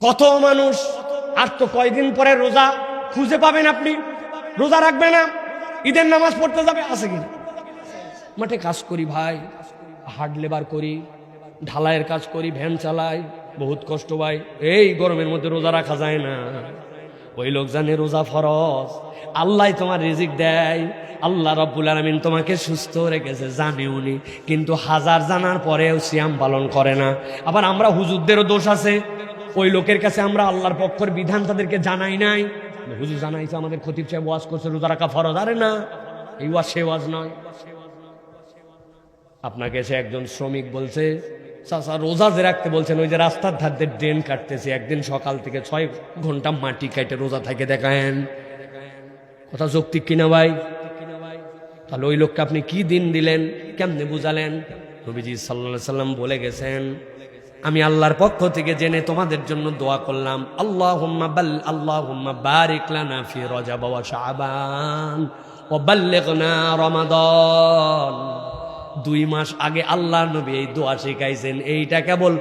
কত মানুষ আর তো কয়দিন পরে রোজা খুঁজে পাবেন, আপনি রোজা রাখবে না, ঈদের নামাজ পড়তে যাবে, আছে কি? মাঠে কাজ করি ভাই, হার্ড লেবার করি, ঢালাইয়ের কাজ করি, ভ্যান চালাই, বহুত কষ্ট ভাই। এই গরমের মধ্যে রোজা রাখা যায় না। ওই লোক জানে রোজা ফরজ, আল্লাহ তোমার রিজিক দেয়, আল্লাহ রাব্বুল আলামিন তোমাকে সুস্থ রেখেছে জানে উনি, কিন্তু হাজার জানার পরেও সিয়াম পালন করে না। আবার আমরা হুজুরদেরও দোষ আছে, ওই লোকের কাছে আমরা আল্লাহর পক্ষের বিধান তাদেরকে জানাই নাই। হুজুর জানাইছে, আমাদের খতিব সাহেব ওয়াজ করছে রোজা রাখা ফরজ, আরে না, এই ওয়াজ সে ওয়াজ নয়। আপনাকে এসে একজন শ্রমিক বলছে, চাচা রোজা যে রাখতে বলছেন, ওই যে রাস্তার ধার দিয়ে ড্রেন কাটতেছে, একদিন সকাল থেকে 6 ঘন্টা মাটি কাটে রোজা থাকে দেখায়েন, কথা যৌক্তিক কিনা ভাই? তাহলে ওই লোককে আপনি কি দিন দিলেন, কেমনে বুঝালেন? নবীজি সাল্লাল্লাহু আলাইহি ওয়াসাল্লাম বলে গেছেন, আমি আল্লাহর পক্ষ থেকে জেনে তোমাদের জন্য দোয়া করলাম, আল্লাহুম্মা বারিক লানা ফি রজব ওয়া শাবান ওয়া বাল্লিগনা রমাদান। 2 মাস আগে আল্লাহর নবী এই দোয়া শিখাইছেন। এইটা কেবল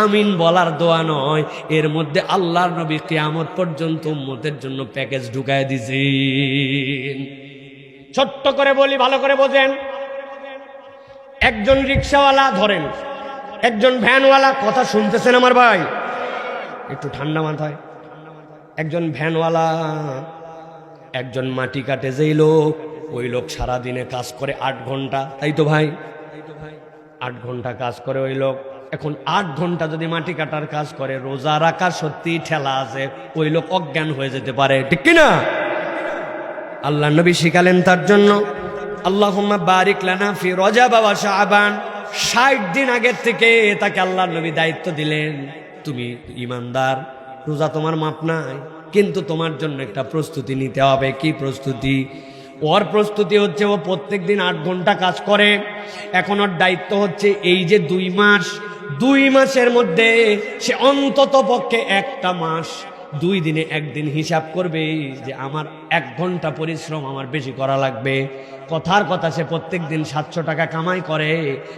আমিন বলার দোয়া নয়, এর মধ্যে আল্লাহর নবী কিয়ামত পর্যন্ত উম্মতের জন্য প্যাকেজ ঢুকায় দিয়েছেন। ছোট্ট করে বলি, ভালো করে বোঝেন। একজন রিকশাওয়ালা ধরেন, একজন ভ্যানওয়ালা, কথা শুনতেছেন আমার ভাই? একটু ঠান্ডা মাথায়। একজন ভ্যানওয়ালা, একজন মাটি কাটে যেই লোক, ওই লোক সারাদিনে কাজ করে 8 ঘন্টা, তাই তো ভাই? 8 ঘন্টা কাজ করে ওই লোক। এখন 8 ঘন্টা যদি মাটি কাটার কাজ করে, রোজা রাখা সত্যি ঠেলা আছে, ওই লোক অজ্ঞান হয়ে যেতে পারে, ঠিক কিনা? আল্লাহ নবী শিখালেন তার জন্য, আল্লাহুম্মা বারিক লানা ফি রজব ওয়া শাবান। 60 দিন আগের থেকে তাকে আল্লাহ নবী দায়িত্ব দিলেন, তুমি ইমানদার, রোজা তোমার মাপ নাই, কিন্তু তোমার জন্য একটা প্রস্তুতি নিতে হবে। কি প্রস্তুতি? ওর প্রস্তুতি হচ্ছে, ও প্রত্যেক দিন 8 ঘন্টা কাজ করে। এখন ওর দায়িত্ব হচ্ছে, এই যে 2 মাসের মধ্যে সে অন্তত পক্ষে একটা মাস 2 দিনে 1 দিন হিসাব করবে যে আমার 1 ঘন্টা পরিশ্রম আমার বেশি করা লাগবে। কথার কথা, সে প্রত্যেক দিন 700 টাকা কামাই করে,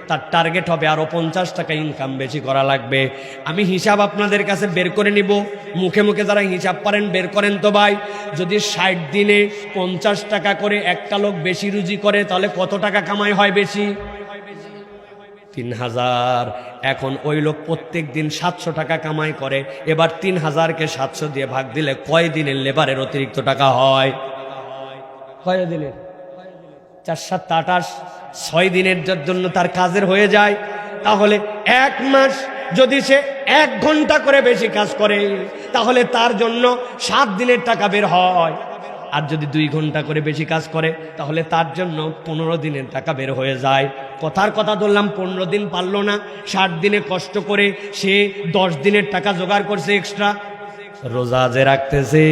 তার টার্গেট হবে আরো 50 টাকা ইনকাম বেশি করা লাগবে। আমি হিসাব আপনাদের কাছে বের করে নিব, মুখে মুখে যারা হিসাব পারেন বের করেন তো ভাই। যদি 60 দিনে 50 টাকা করে একটা লোক বেশি রুজি করে, তাহলে কত টাকা কামাই হয় বেশি? 3000। এখন ওই লোক প্রত্যেক দিন 700 টাকা কামাই করে, এবার 3000কে 700 দিয়ে ভাগ দিলে কয় দিনের লেবারের অতিরিক্ত টাকা হয়? কয় দিনের? 4 7 28, 6 দিনের জন্য তার কাজের হয়ে যায়। তাহলে 1 মাস যদি সে 1 ঘন্টা করে বেশি কাজ করে, তাহলে তার জন্য 7 দিনের টাকা বের হয়। আর যদি 2 ঘন্টা করে বেশি কাজ করে, তাহলে তার জন্য 15 দিনের টাকা বের হয়ে যায়। কথার কথা ধরলাম 15 দিন পারলো না, 60 দিনে কষ্ট করে সে 10 দিনের টাকা জোগাড় করছে এক্সট্রা। রোজা যে রাখতেছে,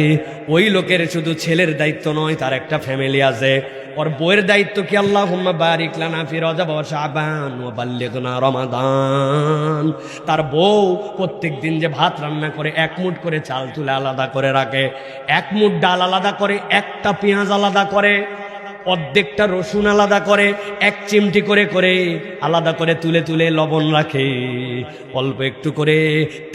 ওই লোকের শুধু ছেলের দায়িত্ব নয়, তার একটা ফ্যামিলি আছে। ওর বউয়ের দায়িত্ব কি? আল্লাহুম্মা বারিক লানা ফি রজব ওয়া শাবান ওয়া বাল্লিগনা রমাদান। তার বউ প্রত্যেক দিন যে ভাত রান্না করে, 1 মুঠ করে চাল তুলে আলাদা করে রাখে, 1 মুঠ ডাল আলাদা করে, একটা পেঁয়াজ আলাদা করে, অর্ধেকটা রসুন আলাদা করে, 1 চিমটি করে করে আলাদা করে তুলে তুলে লবণ রাখে, অল্প একটু করে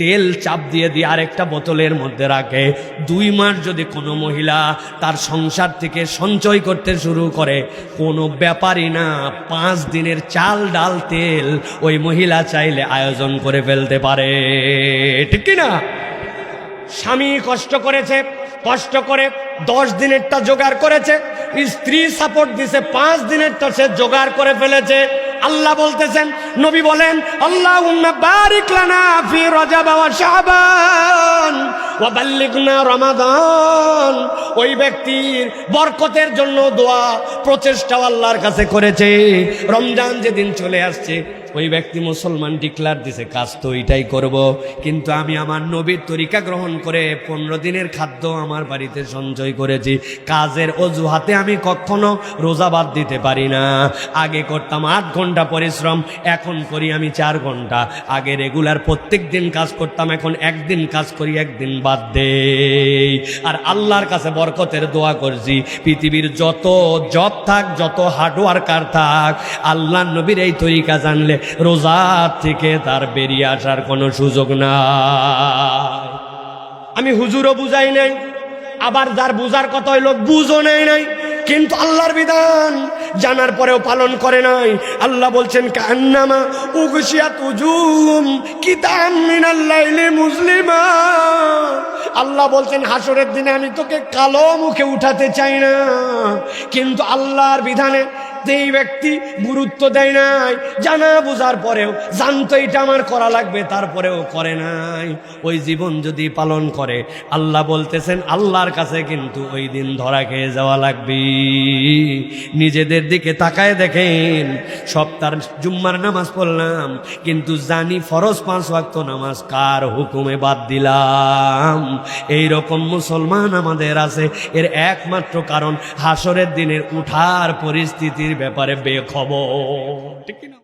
তেল চাপ দিয়ে দিয়ে আরেকটা বোতলের মধ্যে রাখে। 2 মাস যদি কোনো মহিলা তার সংসার থেকে সঞ্চয় করতে শুরু করে, কোনো ব্যাপারই না, 5 দিনের চাল ডাল তেল ওই মহিলা চাইলে আয়োজন করে ফেলতে পারে, ঠিক কিনা? স্বামী কষ্ট করেছে, কষ্ট করে 10 দিনেরটা জোগাড় করেছে, স্ত্রী সাপোর্ট দিছে, 5 দিনেরটা সে জোগাড় করে ফেলেছে। আল্লাহ বলতেছেন, নবী বলেন, আল্লাহুম্মা বারিক লানা ফি রজব ওয়া শাবান ওয়া বাল্লিগনা রমাদান। ওই ব্যক্তির বরকতের জন্য দোয়া প্রচেষ্টা আল্লাহর কাছে করেছে। রমজান যেদিন চলে আসছে, ওই ব্যক্তি মুসলমান ডিক্লার দিছে, কাজ তো এটাই করব, কিন্তু আমি আমার নবীর তরিকা গ্রহণ করে 15 দিনের খাদ্য আমার বাড়িতে সঞ্চয় করেছি। কাজের অজুহাতে আমি কখনো রোজা বাদ দিতে পারি না। আগে করতাম 8 ঘন্টা পরিশ্রম, এখন করি আমি 4 ঘন্টা। আগে রেগুলার প্রত্যেক দিন কাজ করতাম, এখন 1 দিন কাজ করি, 1 দিন বাদ দেই। আর আল্লাহর কাছে বরকতের দোয়া করছি, পৃথিবীর যত জব থাক, যত হার্ডওয়ার্কার থাক, আল্লাহ নবীর এই তরিকা জানলে রোজা থেকে তার বেরিয়ে আসার কোনো সুযোগ নাই। আমি হুজুরও বুঝাই নাই, আবার যার বুঝার কথা হইল বুঝও নেই নাই, কিন্তু আল্লাহর বিধান জানার পরেও পালন করে নাই। আল্লাহ বলছেন কান্নামা উগশিয়াত উজুহুম কিতাম মিনাল লাইলি মুসলিমা। আল্লাহ বলছেন হাসরের দিনে আমি তোকে কালো মুখে উঠাতে চাই না, কিন্তু আল্লাহর বিধানে যেই ব্যক্তি গুরুত্ব দেয় নাই, জানা বুঝার পরেও, জানতো এটা আমার করা লাগবে তারপরেও করে নাই, ওই জীবন যদি পালন করে, আল্লাহ বলতেছেন আল্লাহর কাছে কিন্তু ওই দিন ধরা খেয়ে যাওয়া লাগবে। নিজেদের দিকে তাকায় দেখেন, সপ্তাহ জুম্মার নামাজ পড়লাম, কিন্তু জানি ফরজ 5 ওয়াক্ত নামাজ কার হুকুমে বাদ দিলাম। এই রকম মুসলমান আমাদের আছে। এর একমাত্র কারণ হাসরের দিনের উঠার পরিস্থিতির ব্যাপারে বেখবর, ঠিক না?